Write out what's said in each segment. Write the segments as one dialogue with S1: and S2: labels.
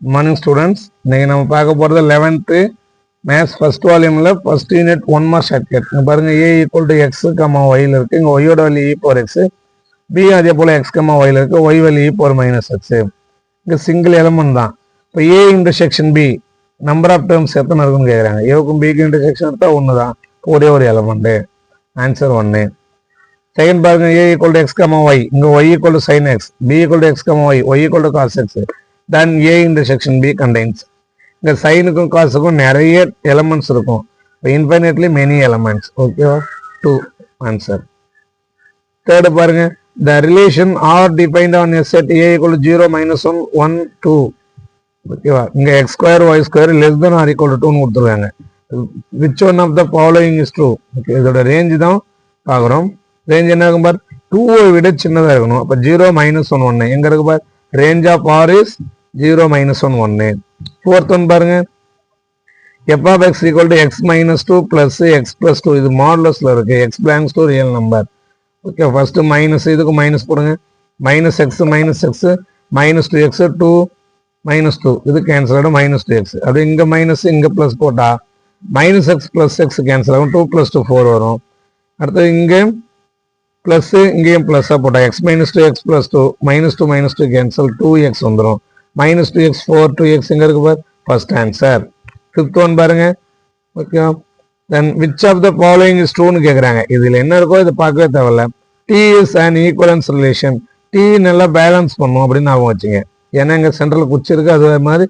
S1: Morning students, இன்னைக்கு நம்ம பார்க்க போகிறது 11th மேத்ஸ் ஃபர்ஸ்ட் வால்யூமில் ஃபர்ஸ்ட் யூனிட் 1 மார்க் ஷார்ட்கட். இங்கே பாருங்கள், A equal to X comma ஒயில் இருக்குது. இங்கே ஒய்யோட value e power x, B அதே போல் எக்ஸ் கம்மா ஒயில் இருக்குது, Y value e power minus x. இங்கே சிங்கிள் எலமெண்ட் தான். இப்போ A intersection B number of terms எத்தனை இருக்குன்னு கேட்குறாங்க. ஏவுக்கும் பிக்கு இன்டர்செக்ஷன் எடுத்தால் ஒன்று தான், ஒரே ஒரு எலமெண்ட்டு. ஆன்சர் 1. செகண்ட் பாருங்க, A equal to X comma Y, இங்கே Y equal to sine X, B equal to X comma Y, Y equal to cos X. then A intersection B contains. இங்க சைனுக்கும் காசுக்கும் நிறைய elements இருக்கும். infinitely many elements. ஓகேவா? 2 answer. Third பாருங்க, the relation R defined on a set A equal to 0 minus 1 1 2. ஓகேவா? இங்க x square y square less than or equal to 2 னு கொடுத்துருக்காங்க. which one of the following is true? Okay, இதோட range தான் பார்க்குறோம். Range என்ன இருக்கும் பார், 2 விட சின்னதாக இருக்கணும். அப்போ 0 minus 1 1 எங்க இருக்கு பார், range of R is 0 minus 1 1. Fourth one பாருங்க, f of x equal to x minus 2 plus x plus 2. இது மாடுலஸ்ல இருக்கு, x belongs to real number. Okay, first minus, இதுக்கு மைனஸ் போடுங்க. Minus X minus 2x 2 minus 2 இது cancel ஆகிடும், minus 2x. அப்படி இங்கே minus இங்கே ப்ளஸ் போட்டா minus X plus X cancel ஆகும், 2 + 2 4 வரும். அடுத்தது இங்கே ப்ளஸ், இங்கேயும் ப்ளஸ்ஸாக போட்டால் X minus 2 X plus 2 minus 2 cancel, 2x வந்துடும். மைனஸ் 2x 4 2x எங்க இருக்கு பார், ஃபர்ஸ்ட் ஆன்சர். ஃபிஃப்த் ஒன் பாருங்க. Okay, then which of the following is ட்ரூன்னு கேட்குறாங்க. இதில் என்ன இருக்கோ இதை பார்க்கவே தேவையில்ல. T is an equivalence relation. T நல்லா பேலன்ஸ் பண்ணும் அப்படின்னு ஞாபகம் வச்சுங்க. ஏன்னா இங்கே சென்ட்ரல் குச்சி இருக்கு, அது மாதிரி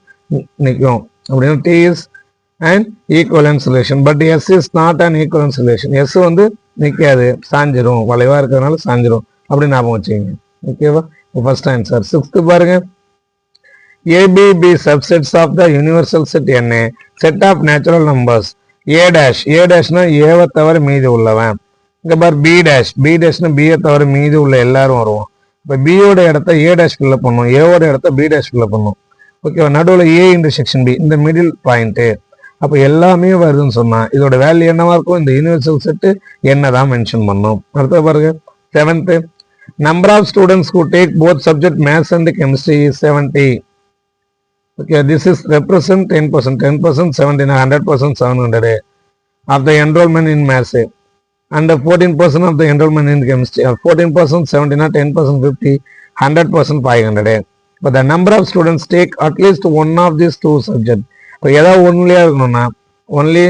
S1: நிற்கும் அப்படின்னா T is an equivalence relation. But S is not an equivalence relation. S வந்து நிற்காது, சாஞ்சிரும், வளைவா இருக்கிறதுனால சாஞ்சிரும் அப்படின்னு ஞாபகம் வச்சுக்கோங்க. ஓகேவா? First answer. சிக்ஸ்த்து பாருங்க, A, B, B subsets of the universal set N, set of natural numbers. A dash, A dashனா ஏவை தவிர மீதி உள்ளவன். இங்க பார் B dash, B dashனா B தவிர மீதி உள்ள எல்லாரும் வருவோம். இப்போ B யோட இடத்த A dash ஃபில் பண்ணும், A வோட இடத்த B dash ஃபில் பண்ணும். ஓகேவா? நடுவில் A இன்டர்செக்ஷன் B, இந்த மிடில் பாயிண்ட். அப்போ எல்லாமே வருதுன்னு சொன்னா இதோட வேல்யூ என்னவா இருக்கும், இந்த யூனிவர்சல் செட்டு என்ன தான் மென்ஷன் பண்ணும். அடுத்த பாருங்க, 7th, number of students who take both subject maths and chemistry is 70. Okay, this is represent 10%, 17, 100%, 700 of the enrollment in maths, and 14% of the enrollment in chemistry, 14%, 17, 10%, 50, 100%, 500. But the number of students take at least one of these two subjects. இப்போ ஏதாவது ஒன்லியா இருக்கணும்னா only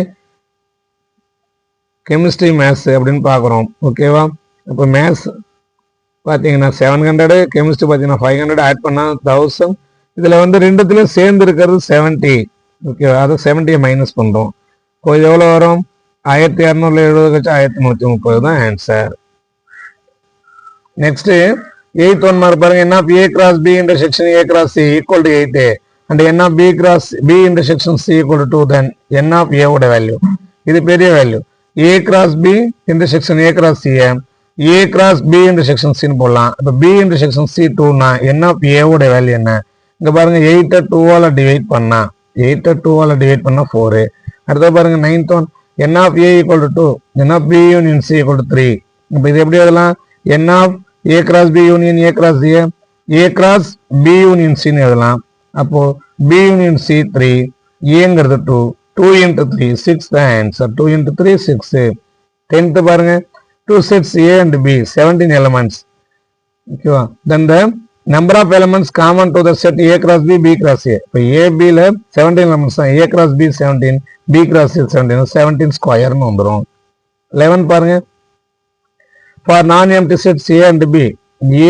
S1: chemistry maths அப்படின்னு பார்க்குறோம். ஓகேவா? இப்போ maths பார்த்தீங்கன்னா 700, chemistry பார்த்தீங்கன்னா 500, add பண்ணால் 1000. இதில் வந்து ரெண்டுத்துலையும் சேர்ந்து இருக்கிறது 70. ஓகே, அதை 70 மைனஸ் பண்ணுறோம். இப்போ இது எவ்வளோ வரும், 1270 கழிச்சு 1330 தான் answer. Next 8th one mark பாருங்க, என்ன A cross B intersection A cross C equal to 8 and என்ன B cross B intersection C equal to 2, then என்ன ஏவோட வேல்யூ. இது பெரிய value. A cross B intersection A cross C, A cross B intersection சின்னு போடலாம். இப்போ B intersection C 2னா என்ன ஏவோட வேல்யூ என்ன. இங்க பாருங்க, 8 2ஆல டிவைட் பண்ணா 4. அடுத்த பாருங்க 9th one, n of a equal to 2, n of b union c equal to 3. இப்போ இது எப்படி எழுதலாம், n of a cross b union a cross a, a cross b union c ன்னு எழுதலாம். அப்போ b union c 3, a ங்கிறது 2, 2 into 3 6 தான் answer. 2 into 3 6. 10th பாருங்க, 2 sets a and b 17 elements. ஓகேவா? then the number of elements common to the set a cross b b cross a. இப்போ a b ல 17 elements தான், a cross b 17, b cross a 17, 17 ஸ்கொயர்னு வந்துடும். 11 பாருங்க, for non-empty sets a and b,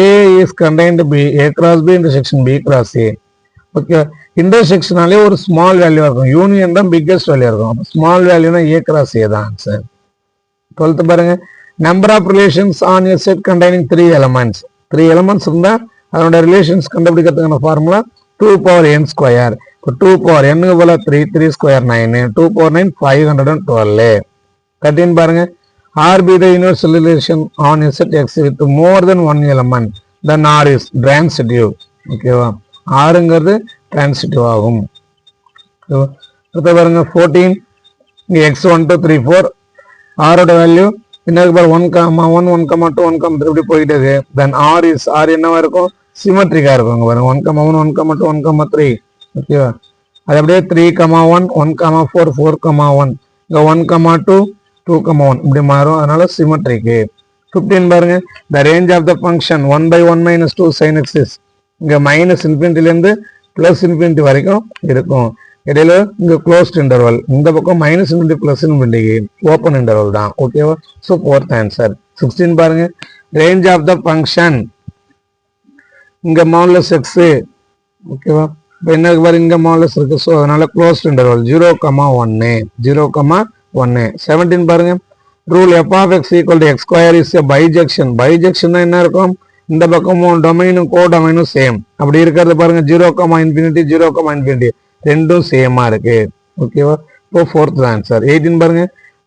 S1: a is contained b, a cross b intersection b cross a. ஓகே, இன்டர்செக்ஷனாலே ஒரு small value இருக்கும், யூனியன் தான் பிக்கஸ்ட் வேல்யூ இருக்கும். அப்போ ஸ்மால் வேல்யூனா a cross a தான் ஆன்சர். 12th பாருங்க, number of relations on a set containing 3 elements. 3 elements இருந்தா அதனோட ரிலேஷன்ஸ் கண்டுபிடிக்கிறதுக்கான ஃபார்முலா 2 power n ஸ்கொயர். இப்போ 2 power n போல 3, 3 ஸ்கொயர் 9, 2 power 9 512. 13 பாருங்க, R be the universal relation on a set X with more than one element, then R is transitive. ஓகேவா? ஆறுங்கிறது transitive ஆகும். அடுத்த பாருங்க 14, இங்கே x 1 2 3 4, ஆரோட வேல்யூ இன்னொரு பார் 1, 1, 1, 2, 1, 3 இப்படி போயிட்டது. தென் R என்னவா இருக்கும், சிமெட்ரிக்கா இருக்கும். பாருங்க 1, 1, 1, 2, 1, 3 ஓகேவா? அது அப்படியே 3,1 1,4 4,1 இங்க 1,2 2,1 இப்படி மாறும். அதனால சிமெட்ரிக்கு. 15 பாருங்க, the range of the function 1/1 - 2 sin x is இங்க மைனஸ் இன்ஃபினிட்டிலேருந்து பிளஸ் இன்ஃபினிட்டி வரைக்கும் இருக்கும். இடையில இங்க க்ளோஸ்ட் இன்டர்வல், இந்த பக்கம் minus infinity plus infinity open interval தான். ஓகேவா? So fourth answer. 16 பாருங்க, ரேஞ்ச் ஆஃப் த ஃபங்க்ஷன் இங்க மாடுலஸ் எக்ஸ். ஓகேவா? இப்போ என்ன பாருங்க, இங்க மாடுலஸ் இருக்கு. ஸோ அதனால க்ளோஸ்ட் இன்டர்வல் 0,1 0,1. 17 பாருங்க, rule f of x equal to x square is a bijection. bijection என்ன இருக்கும், இந்த பக்கமும் டொமைனும் கோடொமைனும் சேம். அப்படி இருக்கிறது பாருங்க 0,∞ 0,∞ ரெண்டும் சேமா இருக்கு. ஓகேவா? இப்போ ஃபோர்த் ஆன்சர். 18 பாருங்க,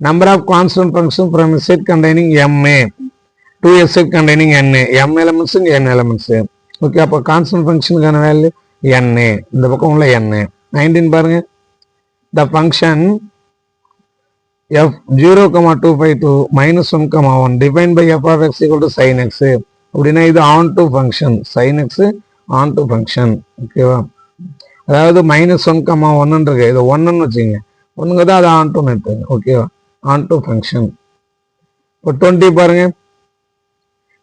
S1: number of constant function from a set containing ma to a set containing n. m elements n elements. Okay, அப்போ கான்ஸ்டன்ட் ஃபங்க்ஷனுக்கான வேல்யூ n, இந்த பக்கம் உள்ள n. 19 பாருங்க, the function f 0,252 - 1,1 defined by f of x equal to sin x. அப்படின்னா இது on to function, sin x on to function. ஓகேவா? அதாவது -1,1 இருக்கு, இது 1ன்னு வச்சுங்க, ஒண்ணுங்க தான் அது ஆன் டு எடுத்துங்க. ஓகேவா? On to function. இப்போ 20 பாருங்க,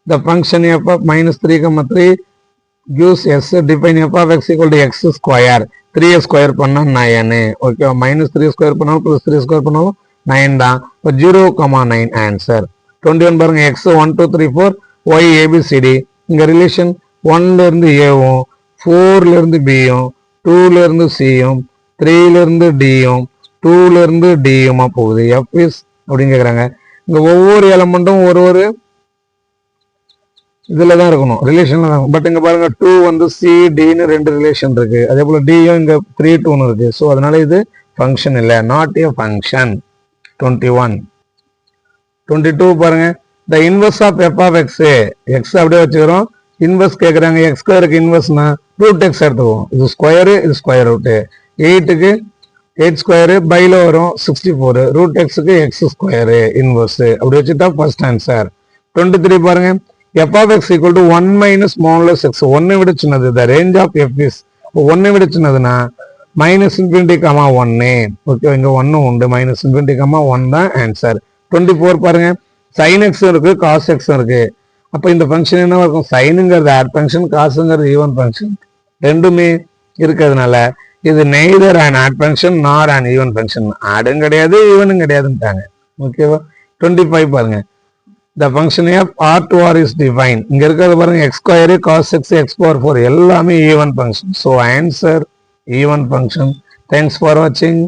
S1: the function f of -3,3 gives s define f of x equal to x square. 3 square பண்ணா 9. ஓகேவா? -3 ஸ்கொயர் பண்ணாலும் +3 ஸ்கொயர் பண்ணாலும் 9 தான். இப்போ 0,9 ஆன்சர். 21 பாருங்க, x 1 2 3 4 y abcd. இங்க ரிலேஷன் 1ல இருந்து ஏவும், 4ல இருந்து பியும், 2ல இருந்து சியும், 3ல இருந்து டியும், 2ல இருந்து டியுமா போகுது. f is அப்படின்னு கேக்குறாங்க. இங்க ஒவ்வொரு எலமெண்ட்டும் ஒரு இதுல தான் இருக்கணும், ரிலேஷன்ல தான். பட் இங்க பாருங்க 2 வந்து சி டின்னு 2 ரிலேஷன் இருக்கு. அதே போல டியும் இங்க 3 2 இருக்கு. ஸோ அதனால இது ஃபங்க்ஷன் இல்லை, நாட் ஏ ஃபங்க்ஷன். 21 22 பாருங்க, the inverse of f of x. X அப்படியே வச்சுக்கிறோம், இன்வர்ஸ் கேட்குறாங்க. எக்ஸ் ஸ்கொயருக்கு இன்வர்ஸ்னா ரூட் எக்ஸ் எடுத்துக்குவோம். இது ஸ்கொயரு, இது ஸ்கொயர் ரூட்டு. 8க்கு 8 ஸ்கொயரு பைல வரும் 64. ரூட் எக்ஸுக்கு எக்ஸ் ஸ்கொயரு இன்வர்ஸ். அப்படி வச்சுட்டா ஃபர்ஸ்ட் ஆன்சர். 23 பாருங்க, f of x equal to 1 minus modulus x. 1 விட சின்னது, the range of f is 1 விட சின்னதுன்னா -∞, 1. ஓகே, இங்க 1 உண்டு, -∞, 1 தான் ஆன்சர். 24 பாருங்க, sin x இருக்கு, cos x இருக்கு. அப்ப இந்த ஃபங்க்ஷன் என்ன இருக்கும், சைனுங்கிறது ஆட் ஃபங்க்ஷன், காசுங்கிறது ஈவன் ஃபங்க்ஷன், ரெண்டுமே இருக்கிறதுனால இது நெய்தர் an ஆட் ஃபங்க்ஷன் நார் an ஈவன் ஃபங்க்ஷன். ஆடும் கிடையாது, ஈவனும் கிடையாதுன்ட்டாங்க. ஓகேவா? 25 பாருங்க, the function of r to r is defined. இங்க இருக்கிறது பாருங்க, x square cos x x power 4 எல்லாமே even function. So answer even function. Thanks for வாட்சிங்.